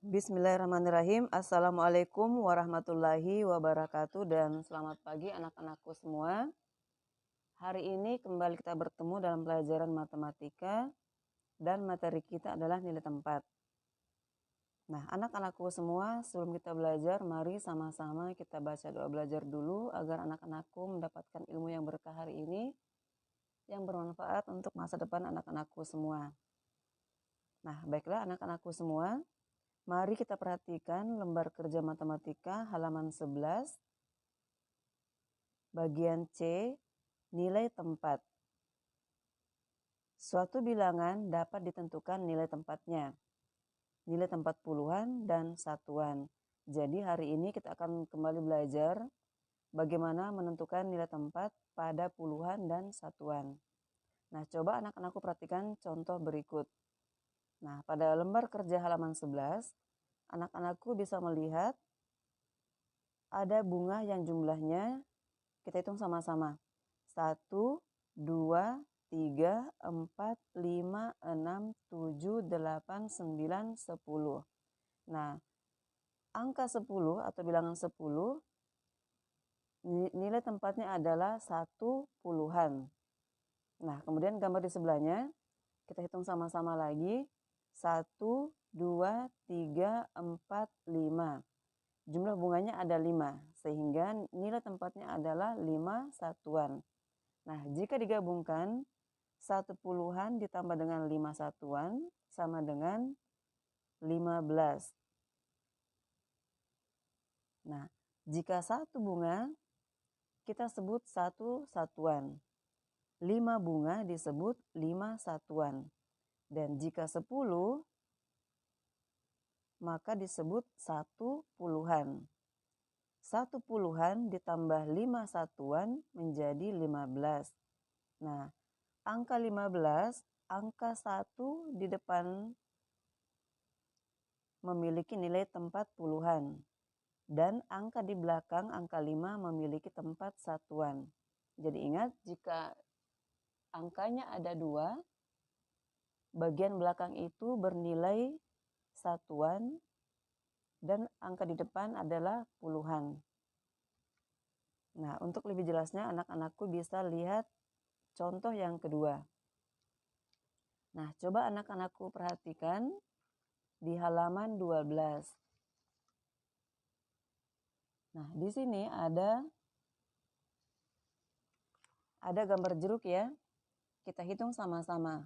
Bismillahirrahmanirrahim. Assalamualaikum warahmatullahi wabarakatuh dan selamat pagi anak-anakku semua. Hari ini kembali kita bertemu dalam pelajaran matematika dan materi kita adalah nilai tempat. Nah, anak-anakku semua, sebelum kita belajar, mari sama-sama kita baca doa belajar dulu agar anak-anakku mendapatkan ilmu yang berkah hari ini yang bermanfaat untuk masa depan anak-anakku semua. Nah, baiklah anak-anakku semua. Mari kita perhatikan lembar kerja matematika halaman 11, bagian C, nilai tempat. Suatu bilangan dapat ditentukan nilai tempatnya, nilai tempat puluhan dan satuan. Jadi hari ini kita akan kembali belajar bagaimana menentukan nilai tempat pada puluhan dan satuan. Nah, coba anak-anakku perhatikan contoh berikut. Nah, pada lembar kerja halaman 11, anak-anakku bisa melihat ada bunga yang jumlahnya, kita hitung sama-sama. 1, 2, 3, 4, 5, 6, 7, 8, 9, 10. Nah, angka 10 atau bilangan 10, nilai tempatnya adalah 1 puluhan. Nah, kemudian gambar di sebelahnya, kita hitung sama-sama lagi. 1, 2, 3, 4, 5. Jumlah bunganya ada 5, sehingga nilai tempatnya adalah 5 satuan. Nah, jika digabungkan, 1 puluhan ditambah dengan 5 satuan sama dengan 15. Nah, jika 1 bunga, kita sebut 1 satuan. 5 bunga disebut 5 satuan. Dan jika 10, maka disebut 1 puluhan. 1 puluhan ditambah 5 satuan menjadi 15. Nah, angka 15, angka 1 di depan memiliki nilai tempat puluhan. Dan angka di belakang, angka 5 memiliki tempat satuan. Jadi ingat, jika angkanya ada 2, bagian belakang itu bernilai satuan dan angka di depan adalah puluhan. Nah, untuk lebih jelasnya anak-anakku bisa lihat contoh yang kedua. Nah, coba anak-anakku perhatikan di halaman 12. Nah, di sini ada gambar jeruk ya. Kita hitung sama-sama.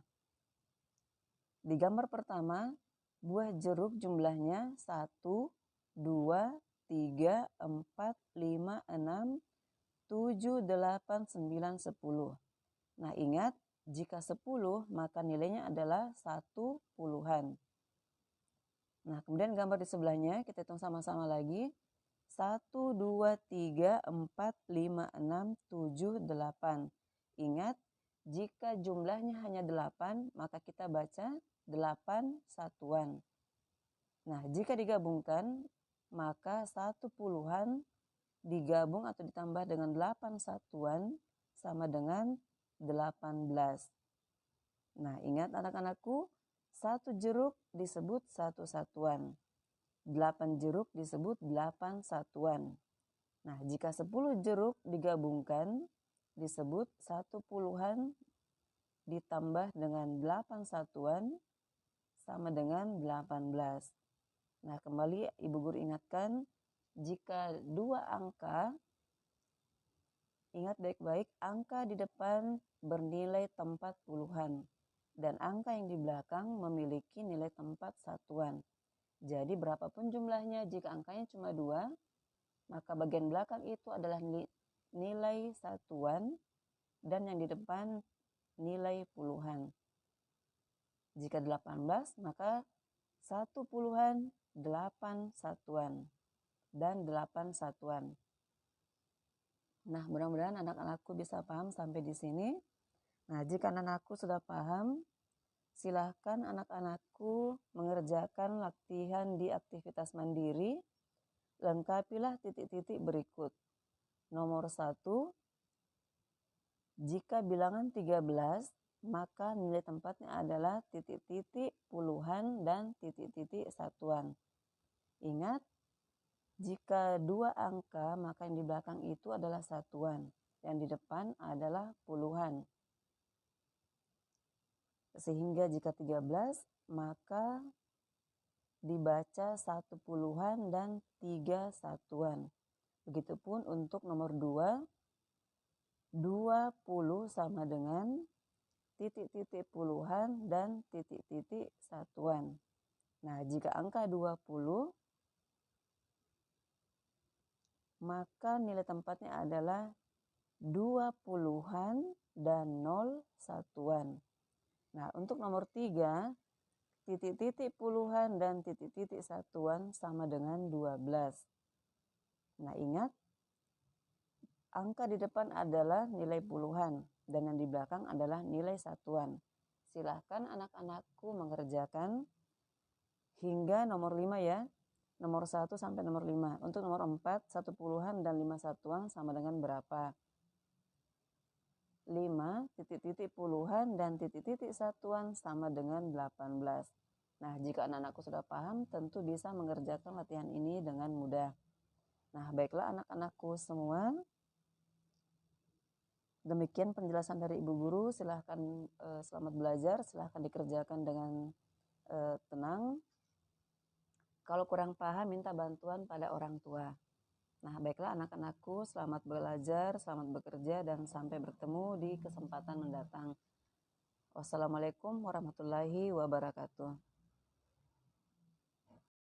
Di gambar pertama, buah jeruk jumlahnya 1, 2, 3, 4, 5, 6, 7, 8, 9, 10. Nah, ingat, jika 10 maka nilainya adalah 1 puluhan. Nah, kemudian gambar di sebelahnya kita hitung sama-sama lagi. 1, 2, 3, 4, 5, 6, 7, 8. Ingat, jika jumlahnya hanya 8, maka kita baca 8 satuan. Nah, jika digabungkan, maka 1 puluhan digabung atau ditambah dengan 8 satuan sama dengan 18. Nah, ingat anak-anakku, 1 jeruk disebut 1 satuan. 8 jeruk disebut 8 satuan. Nah, jika 10 jeruk digabungkan disebut 1 puluhan ditambah dengan 8 satuan sama dengan 18. Nah, kembali Ibu Guru ingatkan, jika 2 angka, ingat baik-baik, angka di depan bernilai tempat puluhan dan angka yang di belakang memiliki nilai tempat satuan. Jadi berapapun jumlahnya, jika angkanya cuma 2, maka bagian belakang itu adalah nilai satuan dan yang di depan nilai puluhan. Jika 18, maka 1 puluhan 8 satuan dan 8 satuan. Nah, mudah-mudahan anak-anakku bisa paham sampai di sini. Nah, jika anak-anakku sudah paham, silahkan anak-anakku mengerjakan latihan di aktivitas mandiri. Lengkapilah titik-titik berikut. Nomor 1, jika bilangan 13, maka nilai tempatnya adalah titik-titik puluhan dan titik-titik satuan. Ingat, jika dua angka maka yang di belakang itu adalah satuan, yang di depan adalah puluhan. Sehingga jika 13 maka dibaca 1 puluhan dan 3 satuan. Begitupun untuk nomor 2, 20 sama dengan titik-titik puluhan dan titik-titik satuan. Nah, jika angka 20, maka nilai tempatnya adalah 2 puluhan dan 0 satuan. Nah, untuk nomor 3, titik-titik puluhan dan titik-titik satuan sama dengan 12. Nah, ingat, angka di depan adalah nilai puluhan dan yang di belakang adalah nilai satuan. Silahkan anak-anakku mengerjakan hingga nomor 5 ya. Nomor 1 sampai nomor 5. Untuk nomor 4, 1 puluhan dan 5 satuan sama dengan berapa? 5 titik-titik puluhan dan titik-titik satuan sama dengan 18. Nah, jika anak-anakku sudah paham, tentu bisa mengerjakan latihan ini dengan mudah. Nah, baiklah anak-anakku semua. Demikian penjelasan dari Ibu Guru, silahkan selamat belajar, silahkan dikerjakan dengan tenang. Kalau kurang paham, minta bantuan pada orang tua. Nah, baiklah anak-anakku, selamat belajar, selamat bekerja, dan sampai bertemu di kesempatan mendatang. Wassalamualaikum warahmatullahi wabarakatuh.